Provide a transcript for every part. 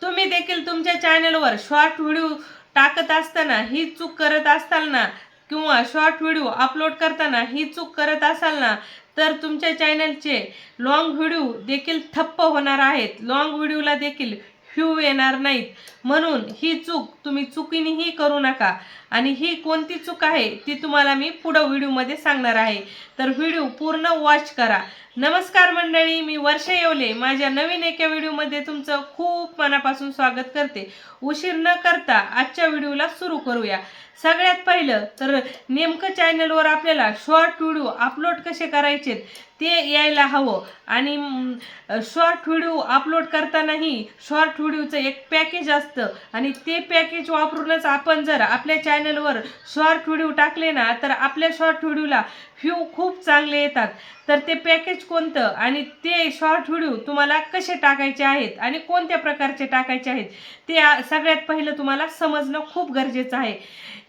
तुम्ही देखील तुमच्या चॅनलवर शॉर्ट व्हिडिओ टाकत असताना ही चूक करत असाल ना, किंवा शॉर्ट व्हिडिओ अपलोड करताना ही चूक करत असाल ना, तर तुमच्या चॅनलचे लॉंग व्हिडिओ देखील ठप्प होणार आहेत. लॉंग व्हिडिओला देखील व्ह्यू येणार नाहीत. म्हणून ही चूक तुम्ही चुकीनेही करू नका. आणि ही कोणती चूक आहे ती तुम्हाला मी पुढं व्हिडिओमध्ये सांगणार आहे, तर व्हिडिओ पूर्ण वॉच करा. नमस्कार मंडळी, मी वर्षा येवले माझ्या नवीन एका व्हिडिओमध्ये तुमचं खूप मनापासून स्वागत करते. उशीर न करता आजच्या व्हिडिओला सुरू करूया. सगळ्यात पहिलं तर नेमकं चॅनलवर आपल्याला शॉर्ट व्हिडिओ अपलोड कसे करायचे ते यायला हवं. आणि शॉर्ट व्हिडिओ अपलोड करतानाही शॉर्ट व्हिडिओचं एक पॅकेज असतं आणि ते पॅकेज वापरूनच आपण जर आपल्या चॅनलवर शॉर्ट व्हिडिओ टाकले ना, तर आपल्या शॉर्ट व्हिडिओला व्ह्यू खूप चांगले येतात. तर ते पॅकेज कोणतं आणि ते शॉर्ट व्हिडिओ तुम्हाला कसे टाकायचे आहेत आणि कोणत्या प्रकारचे टाकायचे आहेत ते सगळ्यात पहिलं तुम्हाला समजणं खूप गरजेचं आहे.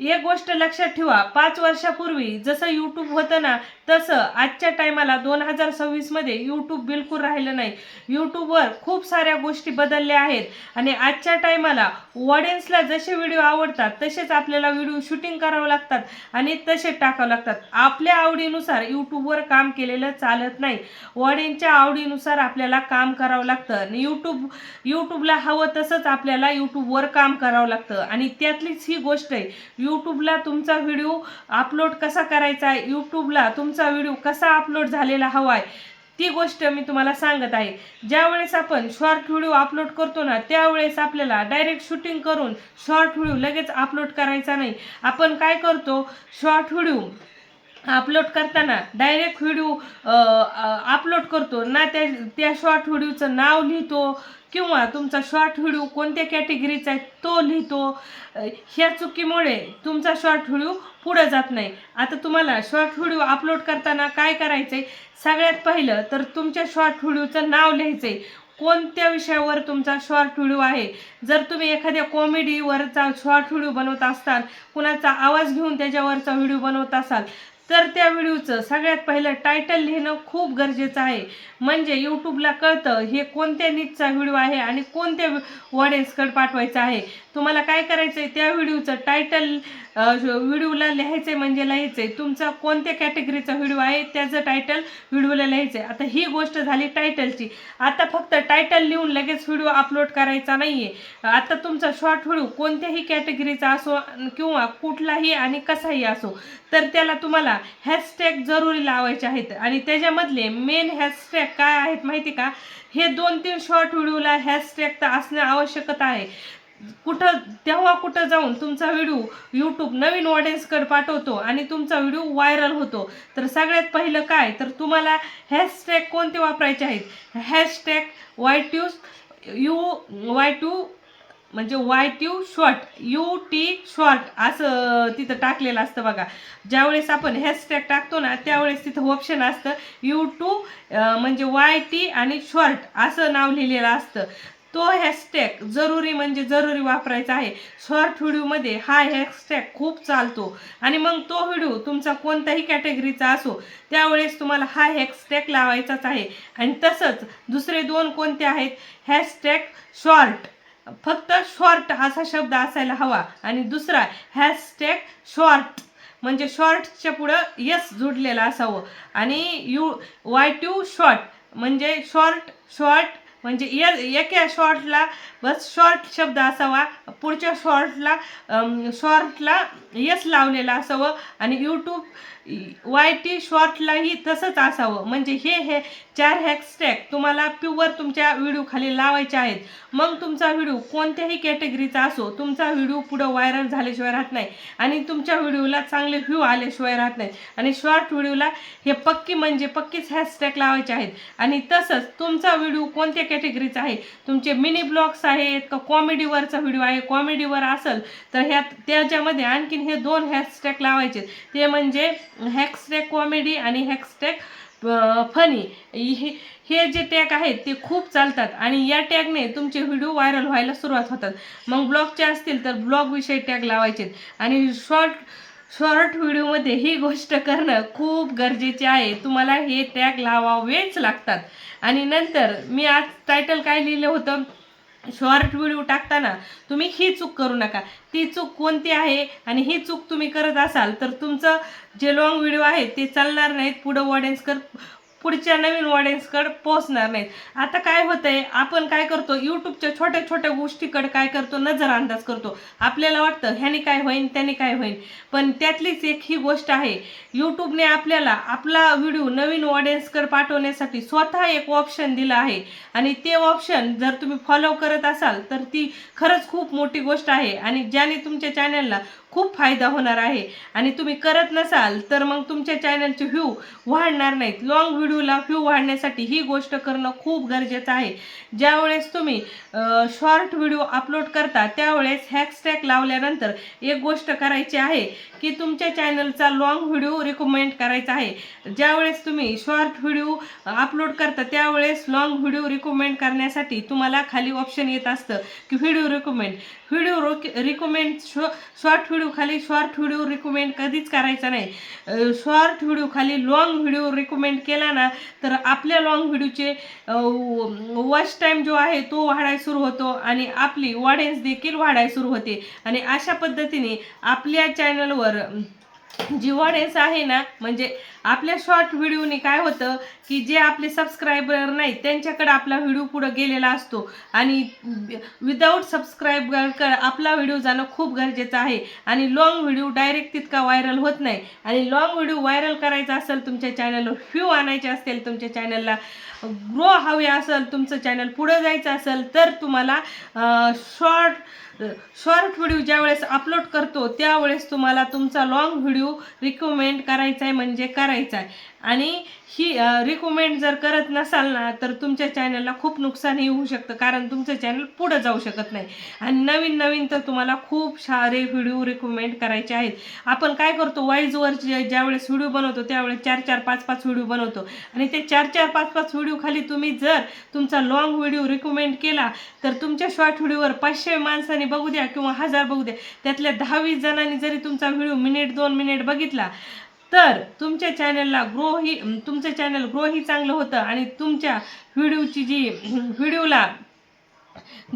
एक गोष्ट लक्षात ठेवा, 5 वर्षापूर्वी जसं यूट्यूब होतं ना, तसं आजच्या टायमाला 2026मध्ये यूट्यूब बिलकुल राहिलं नाही. यूट्यूबवर खूप साऱ्या गोष्टी बदलल्या आहेत आणि आजच्या टायमाला ऑडियन्सला जसे व्हिडिओ आवडतात तसेच आपल्याला व्हिडिओ शूटिंग करावं लागतात आणि तसे टाकावं लागतात. आपल्या आवडीनुसार यूट्यूबवर काम केलेलं चालत नाही. ऑडियन्सच्या आवडीनुसार आपल्याला काम करावं लागतं आणि यूट्यूबला हवं तसंच आपल्याला यूट्यूबवर काम करावं लागतं. आणि त्यातलीच ही गोष्ट आहे, यूट्यूबला तुमचा व्हिडिओ अपलोड कसा करायचा आहे, यूट्यूबला तुमचा व्हिडिओ कसा अपलोड झालेला हवा आहे ती गोष्ट मी तुम्हाला सांगत आहे. ज्यावेळेस आपण शॉर्ट व्हिडिओ अपलोड करतो ना, त्यावेळेस आपल्याला डायरेक्ट शूटिंग करून शॉर्ट व्हिडिओ लगेच अपलोड करायचा नाही. आपण काय करतो, शॉर्ट व्हिडिओ अपलोड करताना डायरेक्ट व्हिडिओ अपलोड करतो ना, त्या शॉर्ट व्हिडिओचं नाव लिहितो किंवा तुमचा शॉर्ट व्हिडिओ कोणत्या कॅटेगरीचा आहे तो लिहितो. ह्या चुकीमुळे तुमचा शॉर्ट व्हिडिओ पुढं जात नाही. आता तुम्हाला शॉर्ट व्हिडिओ अपलोड करताना काय करायचं आहे, सगळ्यात पहिलं तर तुमच्या शॉर्ट व्हिडिओचं नाव लिहायचं आहे. कोणत्या विषयावर तुमचा शॉर्ट व्हिडिओ आहे. जर तुम्ही एखाद्या कॉमेडीवरचा शॉर्ट व्हिडिओ बनवत असाल, कुणाचा आवाज घेऊन त्याच्यावरचा व्हिडिओ बनवत असाल, तर त्या व्हिडिओचं सगळ्यात पहिलं टायटल लिहिणं खूप गरजेचं आहे. म्हणजे यूट्यूबला कळतं हे कोणत्या नीचचा व्हिडिओ आहे आणि कोणत्या ऑडियन्सकडे पाठवायचा आहे. तुम्हाला काय करायचं आहे, त्या व्हिडिओचं टायटल व्हिडिओला लिहायचं आहे. म्हणजे लिहायचं आहे तुमचा कोणत्या कॅटेगरीचा व्हिडिओ आहे त्याचं टायटल व्हिडिओला लिहायचं आहे. आता ही गोष्ट झाली टायटलची. आता फक्त टायटल लिहून लगेच व्हिडिओ अपलोड करायचा नाही आहे. आता तुमचा शॉर्ट व्हिडिओ कोणत्याही कॅटेगरीचा असो किंवा कुठलाही आणि कसाही असो, तर त्याला तुम्हाला हॅशटॅग जरुरी लावायचे आहेत. आणि त्याच्यामधले मेन हॅशटॅग काय आहेत माहिती का, हे 2-3 शॉर्ट व्हिडिओला हॅशटॅग तर असणं आवश्यकता आहे. कुठं जाऊन तुमचा व्हिडिओ यूट्यूब नवीन ऑडियन्सकडे पाठवतो आणि तुमचा व्हिडिओ व्हायरल होतो. तर सगळ्यात पहिलं काय, तर तुम्हाला हॅशटॅग कोणते वापरायचे आहेत, हॅशटॅग YTU म्हणजे YTU शॉर्ट, UT शॉर्ट असं तिथं टाकलेलं असतं बघा. ज्यावेळेस आपण हॅशटॅग टाकतो ना, त्यावेळेस तिथं ऑप्शन असतं U2 म्हणजे YT आणि शॉर्ट असं नाव लिहिलेलं असतं. तो हॅशटॅग जरुरी म्हणजे जरुरी वापरायचा आहे. शॉर्ट व्हिडिओमध्ये हा हॅशटॅग खूप चालतो. आणि मग तो व्हिडिओ तुमचा कोणत्याही कॅटेगरीचा असो, त्यावेळेस तुम्हाला हा हॅशटॅग लावायचाच आहे. आणि तसंच दुसरे 2 कोणते आहेत, हॅशटॅग शॉर्ट, फक्त शॉर्ट असा शब्द असायला हवा. आणि दुसरा हॅशटॅग शॉर्ट म्हणजे शॉर्टच्या पुढं यस जोडलेलं असावं. आणि YTU शॉर्ट म्हणजे शॉर्ट म्हणजे एका शॉर्टला बस शॉर्ट शब्द असावा, पुढच्या शॉर्टला यस लावलेला असावं. आणि यूट्यूब YT शॉर्टलाही तसंच असावं. म्हणजे हे 4 हॅशटॅग तुम्हाला प्युअर तुमच्या व्हिडिओ खाली लावायचे आहेत. मग तुमचा व्हिडिओ कोणत्याही कॅटेगरीचा असो, तुमचा व्हिडिओ पुढं व्हायरल झाल्याशिवाय राहत नाही आणि तुमच्या व्हिडिओला चांगले व्ह्यू आल्याशिवाय राहत नाही. आणि शॉर्ट व्हिडिओला हे पक्कीच हॅशटॅग लावायचे आहेत. आणि तसंच तुमचा व्हिडिओ कोणत्या कॅटेगरीचा आहे, तुमचे मिनी ब्लॉग्स आहेत का कॉमेडीवरचा व्हिडिओ आहे, कॉमेडीवर असेल तर त्याच्यामध्ये आणखीन हे 2 हॅशटॅग लावायचे. ते म्हणजे हॅशटॅग कॉमेडी आणि हॅशटॅग फनी. हे जे टॅग आहेत ते खूप चालतात आणि या टॅगने तुमचे व्हिडिओ व्हायरल व्हायला सुरुवात होतात. मग ब्लॉगचे असतील तर ब्लॉगविषयी टॅग लावायचे. आणि शॉर्ट व्हिडिओमध्ये ही गोष्ट करणं खूप गरजेचे आहे. तुम्हाला हे टॅग लावावेच लागतात. आणि नंतर मी आज टायटल काय लिहिलं होतं, शॉर्ट व्हिडिओ टाकताना तुम्ही ही चूक करू नका. ती चूक कोणती आहे आणि ही चूक तुम्ही करत असाल तर तुमचं जे लॉंग व्हिडिओ आहे ते चालणार नाहीत, पुढच्या नवीन ऑडियन्सकडे पोहोचणार नाहीत. आता काय होतंय, आपण काय करतो, यूट्यूबच्या छोट्या छोट्या गोष्टीकडे काय करतो, नजर अंदाज करतो. आपल्याला वाटतं ह्याने काय होईल त्याने काय होईल, पण त्यातलीच एक ही गोष्ट आहे, यूट्यूबने आपल्याला आपला व्हिडिओ नवीन ऑडियन्सकडे पाठवण्यासाठी स्वतः एक ऑप्शन दिलं आहे. आणि ते ऑप्शन जर तुम्ही फॉलो करत असाल तर ती खरंच खूप मोठी गोष्ट आहे आणि ज्याने तुमच्या चॅनलला खूप फायदा होणार आहे. आणि तुम्ही करत नसाल तर मग तुमच्या चॅनलचे व्ह्यू वाढणार नाहीत. लॉंग व्हिडिओला व्ह्यू वाढण्यासाठी ही गोष्ट करणं खूप गरजेचं आहे. ज्यावेळेस तुम्ही शॉर्ट व्हिडिओ अपलोड करता त्यावेळेस हॅशटॅग लावल्यानंतर एक गोष्ट करायची आहे की तुमच्या चॅनलचा लॉंग व्हिडिओ रिकमेंड करायचा आहे. ज्यावेळेस तुम्ही शॉर्ट व्हिडिओ अपलोड करता त्यावेळेस लॉंग व्हिडिओ रिकमेंड करण्यासाठी तुम्हाला खाली ऑप्शन येत असतं की व्हिडिओ रिकमेंड शॉर्ट व्हिडिओ खाली शॉर्ट व्हिडिओ रिकमेंड कधीच करायचा नाही. शॉर्ट व्हिडिओ खाली लॉंग व्हिडिओ रिकमेंड केला ना तर आपल्या लॉंग व्हिडिओचे वॉच टाईम जो आहे तो वाढायला सुरू होतो आणि आपली ऑडियन्स देखील वाढायला सुरू होते. आणि अशा पद्धतीने आपल्या चॅनलवर जी ऑडियन्स आहे ना, म्हणजे आपल्या शॉर्ट व्हिडिओने काय होतं की जे आपले सबस्क्रायबर नाहीत त्यांच्याकडे आपला व्हिडिओ पुढे गेलेला असतो आणि विदाऊट सबस्क्रायबर आपला व्हिडिओ जाणं खूप गरजेचं आहे. आणि लॉंग व्हिडिओ डायरेक्ट तितका व्हायरल होत नाही. आणि लॉंग व्हिडिओ व्हायरल करायचा असेल, तुमच्या चॅनलवर व्ह्यू आणायचे असतील, तुमच्या चॅनलला ग्रो हवे असेल, तुमचं चॅनल पुढे जायचं असेल तर तुम्हाला शॉर्ट व्हिडिओ ज्यावेळेस अपलोड करतो त्यावेळेस तुम्हाला तुमचा लॉंग व्हिडिओ रिकमेंड करायचा आहे म्हणजे करायचा आहे. आणि ही रिकमेंड जर करत नसाल ना तर तुमच्या चॅनलला खूप नुकसानही होऊ शकतं, कारण तुमचं चॅनल पुढं जाऊ शकत नाही. आणि नवीन तर तुम्हाला खूप सारे व्हिडिओ रिकमेंड करायचे आहेत. आपण काय करतो, वाईजवर ज्यावेळेस व्हिडिओ बनवतो त्यावेळेस 4-4, 5-5 व्हिडिओ बनवतो आणि ते 4-4, 5-5 व्हिडिओ खाली तुम्ही जर तुमचा लॉंग व्हिडिओ रिकमेंड केला तर तुमच्या शॉर्ट व्हिडिओवर 500 माणसांनी बघू द्या किंवा 1000 बघू द्या, त्यातल्या 10-20 जणांनी जरी तुमचा व्हिडिओ 1-2 मिनिट बघितला तर तुमच्या तुमचं चॅनल ग्रोही चांगलं होतं आणि तुमच्या व्हिडिओला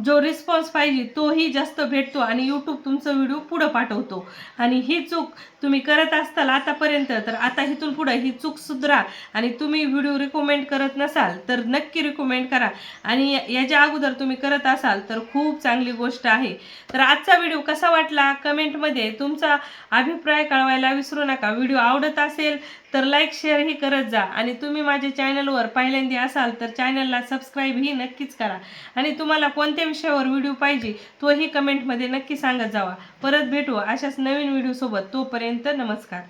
जो रिस्पॉन्स पाहिजे तोही जास्त भेटतो आणि यूट्यूब तुमचं व्हिडिओ पुढं पाठवतो. आणि ही चूक तुम्ही करत असताल आतापर्यंत तर आता इथून पुढे ही चूक सुधारा. आणि तुम्ही व्हिडिओ रिकमेंड करत नसाल तर नक्की रिकमेंड करा. आणि याच्या अगोदर तुम्ही करत असाल तर खूप चांगली गोष्ट आहे. तर आजचा व्हिडिओ कसा वाटला कमेंटमध्ये तुमचा अभिप्राय कळवायला विसरू नका. व्हिडिओ आवडत असेल तर लाईक शेअरही करत जा. आणि तुम्ही माझ्या चॅनलवर पहिल्यांदा असाल तर चॅनलला सबस्क्राईबही नक्कीच करा. आणि तुम्हाला कोणत्या विषयावर व्हिडिओ पाहिजे तोही कमेंटमध्ये नक्की सांगत जावा. परत भेटू अशाच नवीन व्हिडिओसोबत. तोपर्यंत नमस्कार.